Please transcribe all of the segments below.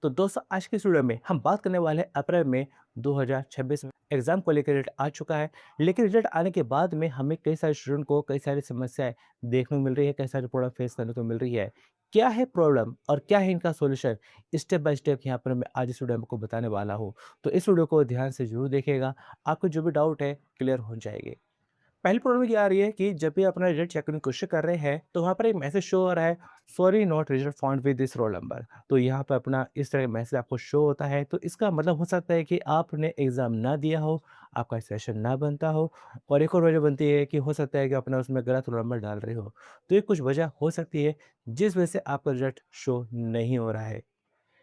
तो दोस्तों आज के इस वीडियो में हम बात करने वाले हैं अप्रैल में 2026 में एग्जाम को लेकर रिजल्ट आ चुका है। लेकिन रिजल्ट आने के बाद में हमें कई सारे स्टूडेंट को कई सारी समस्याएं देखने को मिल रही है, कई सारी प्रॉब्लम फेस करने को मिल रही है। क्या है प्रॉब्लम और क्या है इनका सॉल्यूशन, स्टेप बाय स्टेप यहाँ पर मैं आज इस वीडियो में आपको बताने वाला हूँ। तो इस वीडियो को ध्यान से जरूर देखिएगा, आपको जो भी डाउट है क्लियर हो जाएंगे। पहली प्रॉब्लम ये आ रही है कि जब भी अपना रिजल्ट चेक करने की कोशिश कर रहे हैं तो वहाँ पर एक मैसेज शो हो रहा है, sorry not result found with this roll number. तो यहाँ पर अपना इस तरह का मैसेज आपको शो होता है, तो इसका मतलब हो सकता है कि आपने एग्ज़ाम ना दिया हो, आपका सेशन ना बनता हो। और एक और वजह बनती है कि हो सकता है कि अपना उसमें गलत रोल नंबर डाल रहे हो। तो ये कुछ वजह हो सकती है जिस वजह से आपका रिजल्ट शो नहीं हो रहा है।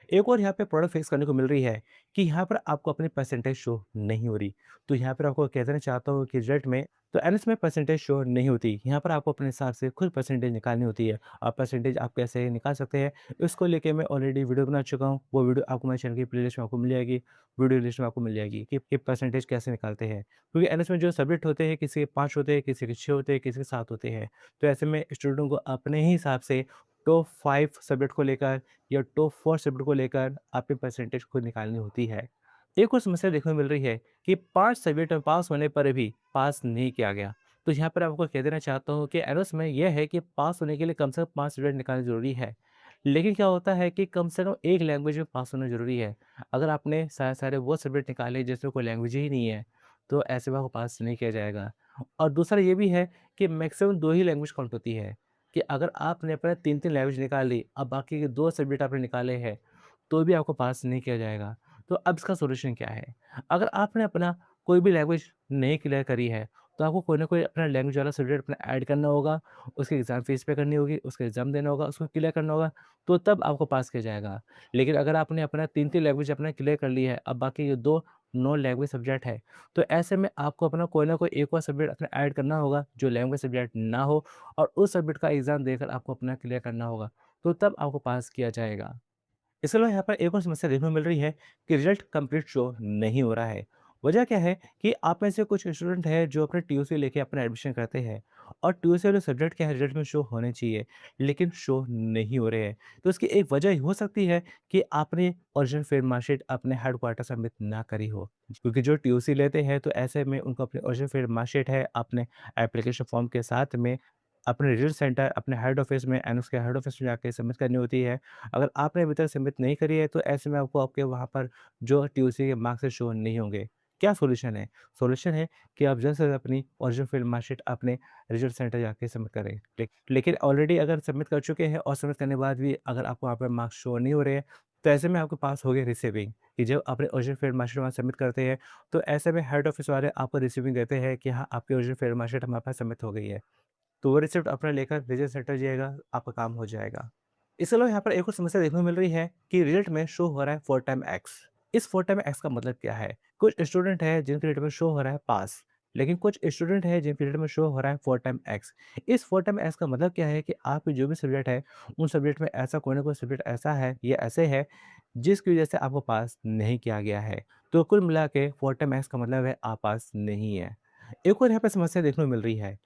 एक और यहाँ पे प्रॉब्लम फेस करने को मिल रही है कि यहाँ पर आपको अपनी परसेंटेज शो नहीं हो रही। तो यहाँ पर आपको कह देना चाहता हूँ कि रिजल्ट में तो एनएस में परसेंटेज शो नहीं होती। यहाँ पर आपको अपने हिसाब से खुद परसेंटेज निकालनी होती है। और परसेंटेज आप कैसे निकाल सकते हैं, इसको लेके मैं ऑलरेडी वीडियो बना चुका हूँ। वो वीडियो आपको मेरे चैनल की प्लेलिस्ट में आपको मिल जाएगी, वीडियो लिस्ट में आपको मिल जाएगी कि परसेंटेज कैसे निकालते हैं। क्योंकि एनएस में जो सब्जेक्ट होते हैं, किसी के 5 होते हैं, किसी के 6 होते हैं, किसी के 7 होते हैं। तो ऐसे में स्टूडेंट को अपने ही हिसाब से टॉप 5 सब्जेक्ट को लेकर या टॉप 4 सब्जेक्ट को लेकर आपकी परसेंटेज खुद निकालनी होती है। एक और समस्या देखने को मिल रही है कि 5 सब्जेक्ट में पास होने पर भी पास नहीं किया गया। तो यहाँ पर आपको कह देना चाहता हूँ कि एनोस में यह है कि पास होने के लिए कम से कम 5 सब्जेक्ट निकालना ज़रूरी है। लेकिन क्या होता है कि कम से कम एक लैंग्वेज में पास होना ज़रूरी है। अगर आपने सारे वो सब्जेक्ट निकाले जिसमें कोई लैंग्वेज ही नहीं है, तो ऐसे में आपको पास नहीं किया जाएगा। और दूसरा ये भी है कि मैक्सिमम 2 ही लैंग्वेज काउंट होती है, कि अगर आपने अपने 3-3 लैंग्वेज निकाल ली, अब बाकी के 2 सब्जेक्ट आपने निकाले हैं, तो भी आपको पास नहीं किया जाएगा। तो अब इसका सॉल्यूशन क्या है? अगर आपने अपना कोई भी लैंग्वेज नहीं क्लियर करी है, तो आपको कोई ना कोई अपना लैंग्वेज वाला सब्जेक्ट अपना ऐड करना होगा, उसकी एग्ज़ाम फ़ीस पे करनी होगी, उसका एग्ज़ाम देना होगा, उसको क्लियर करना होगा, तो तब आपको पास किया जाएगा। लेकिन अगर आपने अपना 3-3 लैंग्वेज अपना क्लियर कर ली है, अब बाकी ये 2 नॉन लैंग्वेज सब्जेक्ट है, तो ऐसे में आपको अपना कोई ना कोई एक और सब्जेक्ट अपना ऐड करना होगा, जो लैंग्वेज सब्जेक्ट ना हो, और उस सब्जेक्ट का एग्ज़ाम देकर आपको अपना क्लियर करना होगा, तो तब आपको पास किया जाएगा। इसके अलावा यहाँ पर एक और समस्या देखने को मिल रही है कि रिजल्ट कंप्लीट शो नहीं हो रहा है। वजह क्या है कि आप में से कुछ स्टूडेंट हैं जो अपने टीयूसी लेके अपना एडमिशन करते हैं, और टीयूसी वाले सब्जेक्ट क्या है रिजल्ट में शो होने चाहिए, लेकिन शो नहीं हो रहे हैं। तो इसकी एक वजह हो सकती है कि आपने ओरिजिनल फील्ड मार्कशीट अपने हेडक्वार्टर सबमिट ना करी हो। क्योंकि जो टीयूसी लेते हैं तो ऐसे में उनको अपनी ओरिजिनल फील्ड मार्कशीट है अपने एप्लीकेशन फॉर्म के साथ में अपने रिजल्ट सेंटर अपने हेड ऑफिस में एंड उसके हेड ऑफिस में जाके सबमिट करनी होती है। अगर आपने अभी तक सबमिट नहीं करी है, तो ऐसे में आपको आपके वहाँ पर जो टीओसी के मार्क्स शो नहीं होंगे। क्या सॉल्यूशन है? सॉल्यूशन है कि आप जल्द से जल्द अपनी ओरिजिनल फील्ड मार्कशीट अपने रिजल्ट सेंटर जाके सबमिट करें। लेकिन ऑलरेडी अगर सबमिट कर चुके हैं और सबमिट करने के बाद भी अगर आपको वहाँ पे मार्क्स शो नहीं हो रहे हैं, तो ऐसे में आपके पास हो गई रिसीविंग, कि जब अपने ओरिजिनल फील्ड मार्कशीट वहाँ सबमिट करते हैं, तो ऐसे में हेड ऑफिस वाले आपको रिसीविंग देते हैं कि हाँ, आपकी ओरिजिनल फील्ड मार्कशीट हमारे पास सबमिट हो गई है। तो वो रिसिप्ट अपना लेकर रिजल्ट सेंटर जाइएगा, आपका काम हो जाएगा। इसके अलावा यहाँ पर एक और समस्या देखने को मिल रही है कि रिजल्ट में शो हो रहा है 4 टाइम एक्स। इस 4 टाइम एक्स का मतलब क्या है? कुछ स्टूडेंट है जिनके रिजल्ट में शो हो रहा है पास, लेकिन कुछ स्टूडेंट है जिनके रिजल्ट में शो हो रहा है 4 टाइम एक्स। इस 4 टाइम एक्स का मतलब क्या है कि आपके जो भी सब्जेक्ट है, उन सब्जेक्ट में ऐसा कोई ना कोई सब्जेक्ट ऐसा है या ऐसे है जिसकी वजह से आपको पास नहीं किया गया है। तो कुल मिला के 4 टाइम एक्स का मतलब है आप पास नहीं है। एक और यहाँ पे समस्या देखने को मिल रही है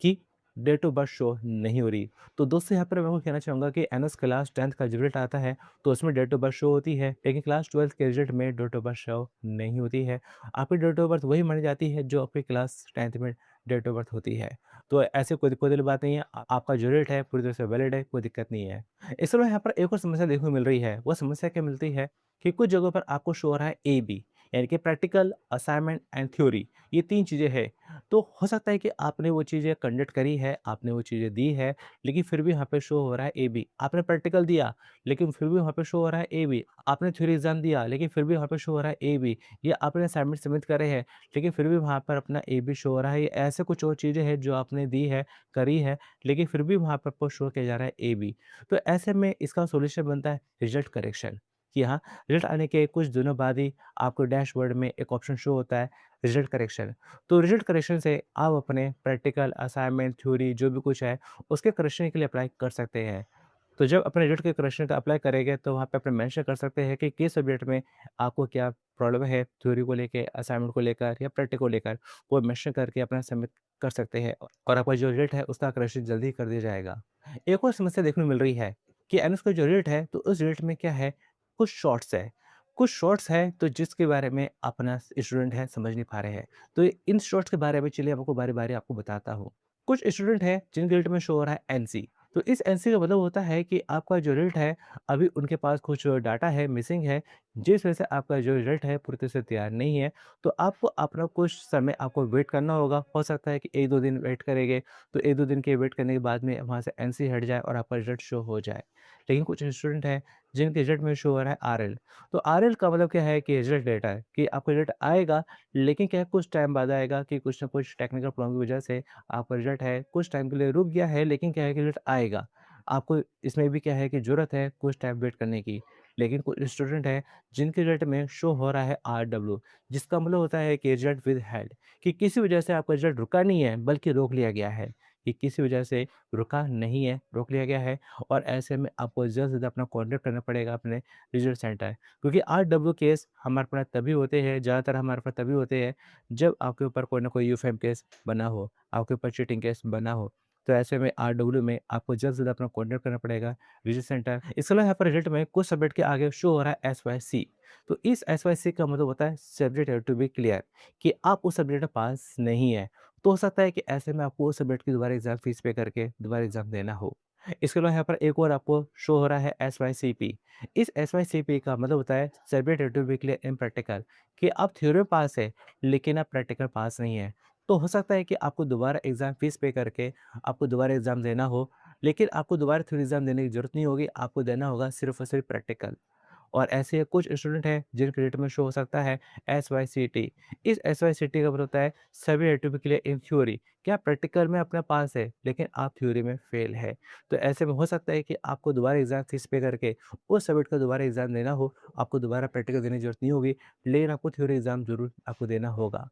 कि डेट ऑफ बर्थ शो नहीं हो रही। तो दोस्तों यहाँ पर मैं आपको कहना चाहूँगा कि एनएस क्लास 10th का जो रिजल्ट आता है, तो उसमें डेट ऑफ बर्थ शो होती है, लेकिन क्लास 12th के रिजल्ट में डेट ऑफ बर्थ शो नहीं होती है। आपकी डेट ऑफ बर्थ वही मानी जाती है जो आपकी क्लास 10th में डेट ऑफ बर्थ होती है। तो ऐसे कोई दिक्कत वाली बात नहीं है, आपका जो रिजल्ट है पूरी तरह से वैलिड है, कोई दिक्कत नहीं है। इसके अलावा यहाँ पर एक और समस्या देखने को मिल रही है, वो समस्या क्या मिलती है कि कुछ जगहों पर आपको शो हो रहा है AB, यानी कि प्रैक्टिकल, असाइनमेंट एंड थ्योरी, ये 3 चीज़ें हैं। तो हो सकता है कि आपने वो चीज़ें कंडक्ट करी है, आपने वो चीज़ें दी है, लेकिन फिर भी वहाँ पे शो हो रहा है AB। आपने प्रैक्टिकल दिया, लेकिन फिर भी वहाँ पे शो हो रहा है AB। आपने थ्योरी एग्ज़ाम दिया, लेकिन फिर भी वहाँ पे शो हो रहा है AB। या आपने असाइनमेंट सबमिट करे हैं, लेकिन फिर भी वहाँ पर अपना AB शो हो रहा है। ये ऐसे कुछ और चीज़ें हैं जो आपने दी है, करी है, लेकिन फिर भी वहाँ पर आपको शो किया जा रहा है AB। तो ऐसे में इसका सॉल्यूशन बनता है रिजल्ट करेक्शन, कि हाँ, रिजल्ट आने के कुछ दिनों बाद ही आपको डैशबोर्ड में एक ऑप्शन शो होता है रिजल्ट करेक्शन। तो रिजल्ट करेक्शन से आप अपने प्रैक्टिकल, असाइनमेंट, थ्योरी जो भी कुछ है, उसके करेक्शन के लिए अप्लाई कर सकते हैं। तो जब अपने रिजल्ट के करेक्शन का अप्लाई करेंगे, तो वहाँ पे अपने मेंशन कर सकते हैं कि किस सब्जेक्ट में आपको क्या प्रॉब्लम है, थ्योरी को लेके, असाइनमेंट को लेकर या प्रैक्टिकल को लेकर, वो मेंशन करके अपना सबमिट कर सकते हैं, और आपका जो रिजल्ट है, उसका करेक्शन जल्दी कर दिया जाएगा। एक और समस्या देखने को मिल रही है कि एनएस का जो रिजल्ट है, तो उस रिजल्ट में क्या है, कुछ शॉर्ट्स हैं तो जिसके बारे में अपना स्टूडेंट है समझ नहीं पा रहे हैं। तो इन शॉर्ट्स के बारे में चलिए आपको बारी-बारी आपको बताता हूँ। कुछ स्टूडेंट हैं जिनके रेट में शो हो रहा है एनसी। तो इस एनसी का मतलब होता है कि आपका जो रिजल्ट है अभी उनके पास कुछ डाटा है, मिसिंग है, जिस वजह से आपका जो रिजल्ट है पूरी तरह से तैयार नहीं है। तो आपको अपना कुछ समय आपको वेट करना होगा। हो सकता है कि 1-2 दिन वेट करेंगे, तो 1-2 दिन के वेट करने के बाद में वहाँ से एनसी हट जाए और आपका रिजल्ट शो हो जाए। लेकिन कुछ स्टूडेंट हैं जिनके रिजल्ट में शो हो रहा है आरएल। तो आरएल का मतलब क्या है कि रिजल्ट डेटा है कि आपका रिजल्ट आएगा, लेकिन क्या है कुछ टाइम बाद आएगा कि कुछ न कुछ टेक्निकल प्रॉब्लम की वजह से आपका रिजल्ट है कुछ टाइम के लिए रुक गया है, लेकिन क्या है कि रिजल्ट आएगा। आपको इसमें भी क्या है कि ज़रूरत है कुछ टाइम वेट करने की। लेकिन कुछ स्टूडेंट हैं जिनके रिजल्ट में शो हो रहा है आरडब्ल्यू, जिसका मतलब होता है कि रिजल्ट विद हेल्ड, कि किसी वजह से आपका रिजल्ट रुका नहीं है बल्कि रोक लिया गया है, कि किसी वजह से रुका नहीं है, रोक लिया गया है। और ऐसे में आपको ज़्यादा से ज़्यादा अपना कॉन्टैक्ट करना पड़ेगा अपने रिजल्ट सेंटर, क्योंकि आरडब्ल्यू केस हमारे पास तभी होते हैं, ज़्यादातर हमारे पास तभी होते हैं जब आपके ऊपर कोई ना कोई यूफेम केस बना हो, आपके ऊपर चीटिंग केस बना हो। तो ऐसे में आरडब्ल्यू में आपको जल्द से जल्द अपना कॉन्टैक्ट करना पड़ेगा रिजल्ट सेंटर। इसके अलावा यहाँ पर रिजल्ट में कुछ सब्जेक्ट के आगे शो हो रहा है एसवाईसी। तो इस एसवाईसी का मतलब होता है subject have to be clear, कि आप उस सब्जेक्ट में पास नहीं है। तो हो सकता है कि ऐसे में आपको उस सब्जेक्ट की दोबारा एग्ज़ाम फीस पे करके दोबारा एग्ज़ाम देना हो। इसके अलावा यहाँ पर एक और आपको शो हो रहा है एसवाईसीपी। इस एसवाईसीपी का मतलब होता है subject have to be clear in practical, कि आप थ्योरी में पास है, लेकिन आप प्रैक्टिकल पास नहीं है। तो हो सकता है कि आपको दोबारा एग्ज़ाम फीस पे करके आपको दोबारा एग्ज़ाम देना हो, लेकिन आपको दोबारा थ्योरी एग्ज़ाम देने की ज़रूरत नहीं होगी, आपको देना होगा सिर्फ़ और सिर्फ़ प्रैक्टिकल। और ऐसे कुछ स्टूडेंट हैं जिनके रेट में शो हो सकता है एसवाईसीटी। इस एसवाईसीटी का मतलब होता है सभी rate to be clear in theory, क्या प्रैक्टिकल में अपना पास है लेकिन आप थ्योरी में फेल है। तो ऐसे में हो सकता है कि आपको दोबारा एग्जाम फीस पे करके उस सब्जेक्ट का दोबारा एग्जाम देना हो, आपको दोबारा प्रैक्टिकल देने की जरूरत नहीं होगी, लेकिन आपको थ्योरी एग्जाम जरूर आपको देना होगा।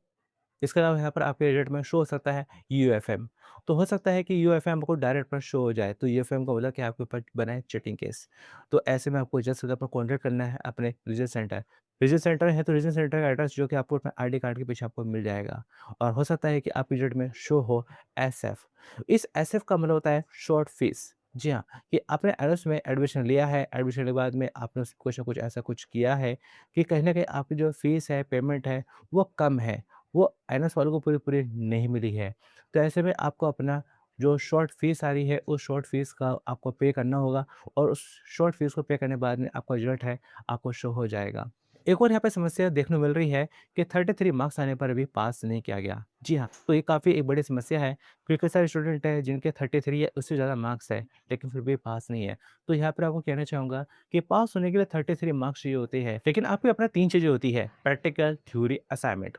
इसके अलावा यहाँ पर आपके रिजल्ट में शो हो सकता है यूएफएम। तो हो सकता है कि यूएफएम आपको डायरेक्ट पर शो हो जाए, तो यूएफएम का मतलब कि आपके ऊपर बना है चीटिंग केस। तो ऐसे में आपको जल्द से जल्द अपना कॉन्टैक्ट करना है अपने रिजल्ट सेंटर। रिजल्ट सेंटर है तो रिजल्ट सेंटर का एड्रेस जो कि आपको अपने आईडी कार्ड के पीछे आपको मिल जाएगा। और हो सकता है कि आपके रिजल्ट में शो हो एसएफ। इस एसएफ का मतलब होता है शॉर्ट फीस। जी हाँ, कि आपने एनएस में एडमिशन लिया है, एडमिशन के बाद में आपने कुछ ना कुछ ऐसा कुछ किया है कि कहीं न कहीं आपकी जो फीस है, पेमेंट है, वो कम है। वो एनएस वालों को पूरी-पूरी नहीं मिली है। तो ऐसे में आपको अपना जो शॉर्ट फ़ीस आ रही है, उस शॉर्ट फ़ीस का आपको पे करना होगा, और उस शॉर्ट फ़ीस को पे करने के बाद में आपका रिज़ल्ट है, आपको शो हो जाएगा। एक और यहाँ पे समस्या देखने को मिल रही है कि 33 मार्क्स आने पर भी पास नहीं किया गया। जी हाँ, तो ये काफ़ी एक बड़ी समस्या है, क्योंकि कई सारे स्टूडेंट हैं जिनके 33 या उससे ज़्यादा मार्क्स है, लेकिन फिर भी पास नहीं है। तो यहाँ पर आपको कहना चाहूँगा कि पास होने के लिए 33 मार्क्स चाहिए होते हैं, लेकिन आपके अपना 3 चीज़ें होती है, प्रैक्टिकल, थ्योरी, असाइनमेंट।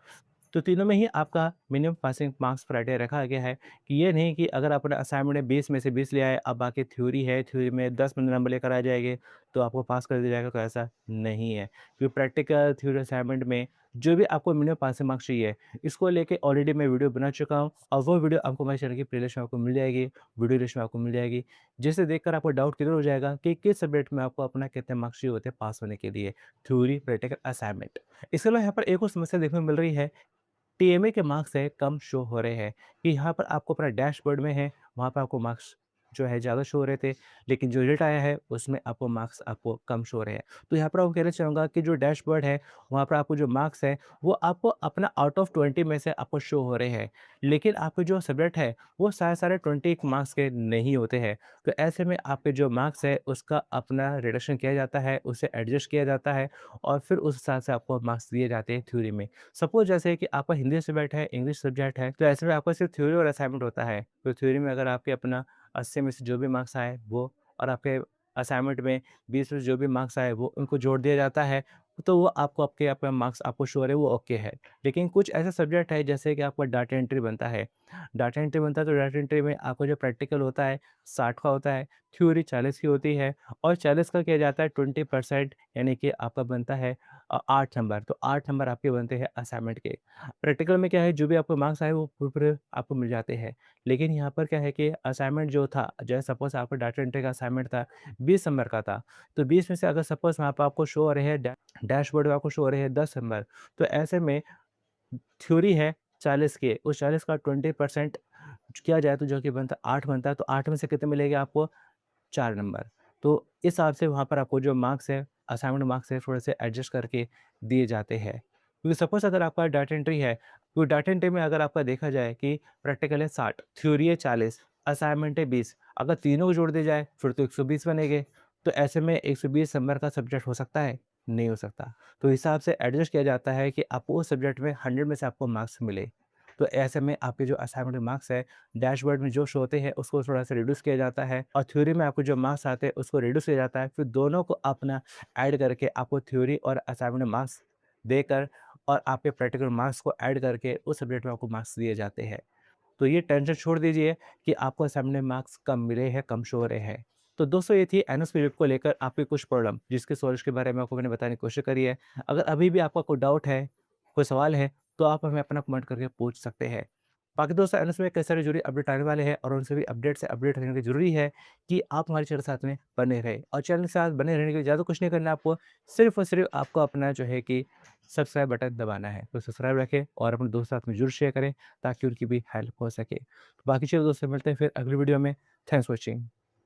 तो तीनों में ही आपका मिनिमम पासिंग मार्क्स क्राइटेरिया रखा गया है, कि ये नहीं कि अगर आपने असाइनमेंट में 20 में से 20 ले आए, अब बाकी थ्योरी है, थ्योरी में 10-15 नंबर लेकर आ जाएँगे, तो आपको पास कर दिया जाएगा, तो ऐसा नहीं है। क्योंकि प्रैक्टिकल, थ्योरी, असाइनमेंट में जो भी आपको मिनिमम पासिंग मार्क्स चाहिए, इसको लेके ऑलरेडी मैं वीडियो बना चुका हूँ, और वो वीडियो आपको हमारे चैनल की प्लेलिस्ट में आपको मिल जाएगी, वीडियो लिस्ट में आपको मिल जाएगी, जिसे देखकर आपको डाउट क्लियर हो जाएगा कि किस सब्जेक्ट में आपको अपना कितने मार्क्स चाहिए होते हैं पास होने के लिए, थ्योरी, प्रैक्टिकल, असाइनमेंट। इसके अलावा यहाँ पर एक और समस्या देखने को मिल रही है, टीएमए के मार्क्स है कम शो हो रहे हैं, कि यहाँ पर आपको अपना डैशबोर्ड में है, वहाँ पे आपको मार्क्स जो है ज़्यादा शो हो रहे थे, लेकिन जो रिजल्ट आया है उसमें आपको मार्क्स आपको कम शो हो रहे हैं। तो यहाँ पर आपको कहना चाहूँगा कि जो डैशबोर्ड है, वहाँ पर आपको जो मार्क्स है, वो आपको अपना आउट ऑफ 20 में से आपको शो हो रहे हैं, लेकिन आपके जो सब्जेक्ट है, वो सारे-सारे 20 मार्क्स के नहीं होते हैं। तो ऐसे में आपके जो मार्क्स है, उसका अपना रिडक्शन किया जाता है, उसे एडजस्ट किया जाता है, और फिर उस हिसाब से आपको मार्क्स दिए जाते हैं थ्योरी में। सपोज़ जैसे कि आपका हिंदी सब्जेक्ट है, इंग्लिश सब्जेक्ट है, तो ऐसे में आपका सिर्फ़ थ्योरी और असाइनमेंट होता है। तो थ्योरी में अगर आपके अपना 80 में से जो भी मार्क्स आए वो, और आपके असाइनमेंट में 20 में से जो भी मार्क्स आए वो, उनको जोड़ दिया जाता है, तो वो आपको आपके आपका मार्क्स आपको शो हो रहे हैं, वो ओके है। लेकिन कुछ ऐसे सब्जेक्ट है जैसे कि आपका डाटा एंट्री बनता है। डाटा एंट्री बनता है तो डाटा एंट्री में आपका जो प्रैक्टिकल होता है 60 का होता है, थ्योरी 40 की होती है, और 40 का किया जाता है 20%, यानी कि आपका बनता है 8 नंबर। तो 8 नंबर आपके बनते हैं असाइनमेंट के। प्रैक्टिकल में क्या है, जो भी आपको मार्क्स आए वो पूरे आपको मिल जाते हैं। लेकिन यहाँ पर क्या है कि असाइनमेंट जो था, जैसे सपोज़ आपका डाटा एंट्री का असाइनमेंट था, 20 नंबर का था। तो 20 में से अगर सपोज़ वहाँ पे आपको शो हो रहे हैं डैशबोर्ड में आपको शो हो रहे हैं 10 नंबर, तो ऐसे में थ्योरी है 40 के, उस 40 का 20% किया जाए तो जो कि बनता है 8 बनता है, तो 8 में से कितने मिलेंगे आपको? 4 नंबर। तो इस हिसाब से वहाँ पर आपको जो मार्क्स है असाइनमेंट मार्क्स है थोड़े से एडजस्ट करके दिए जाते हैं। क्योंकि सपोज़ अगर आपका डाटा एंट्री है, तो डाटा एंट्री में अगर आपका देखा जाए कि प्रैक्टिकल है 60, थ्योरी है 40, असाइनमेंट है 20, अगर तीनों को जोड़ दिया जाए फिर तो 120 बनेंगे। तो ऐसे में 120 नंबर का सब्जेक्ट हो सकता है? नहीं हो सकता। तो हिसाब से एडजस्ट किया जाता है कि आपको उस सब्जेक्ट में 100 में से आपको मार्क्स मिले। तो ऐसे में आपके जो असाइनमेंट मार्क्स है, डैशबोर्ड में जो शो होते हैं उसको थोड़ा-सा रिड्यूस किया जाता है और थ्योरी में आपको जो मार्क्स आते हैं उसको रिड्यूस किया जाता है। फिर दोनों को अपना ऐड करके आपको थ्योरी और असाइनमेंट मार्क्स देकर और आपके प्रैक्टिकल मार्क्स को ऐड करके उस सब्जेक्ट में आपको मार्क्स दिए जाते हैं। तो ये टेंशन छोड़ दीजिए कि आपको असाइनमेंट मार्क्स कम मिले हैं, कम शो हो रहे हैं। तो दोस्तों ये थी एनएसपीडिप को लेकर आपकी कुछ प्रॉब्लम जिसके सॉल्यूशन के बारे में आपको मैंने बताने की कोशिश करी है। अगर अभी भी आपका कोई डाउट है, कोई सवाल है, तो आप हमें अपना कमेंट करके पूछ सकते हैं। बाकी दोस्तों एनएस में कई सारे जुड़ी अपडेट आने वाले हैं और उनसे भी अपडेट से अपडेट रहने की ज़रूरी है कि आप हमारे चैनल के साथ में बने रहें और चैनल के साथ बने रहने के लिए ज़्यादा कुछ नहीं करना है आपको, सिर्फ़ और सिर्फ़ आपको अपना जो है कि सब्सक्राइब बटन दबाना है। तो सब्सक्राइब रखें और अपने दोस्तों के साथ में ज़रूर शेयर करें ताकि उनकी भी हेल्प हो सके। तो बाकी चलिए दोस्तों मिलते हैं फिर अगली वीडियो में। Thanks for watching.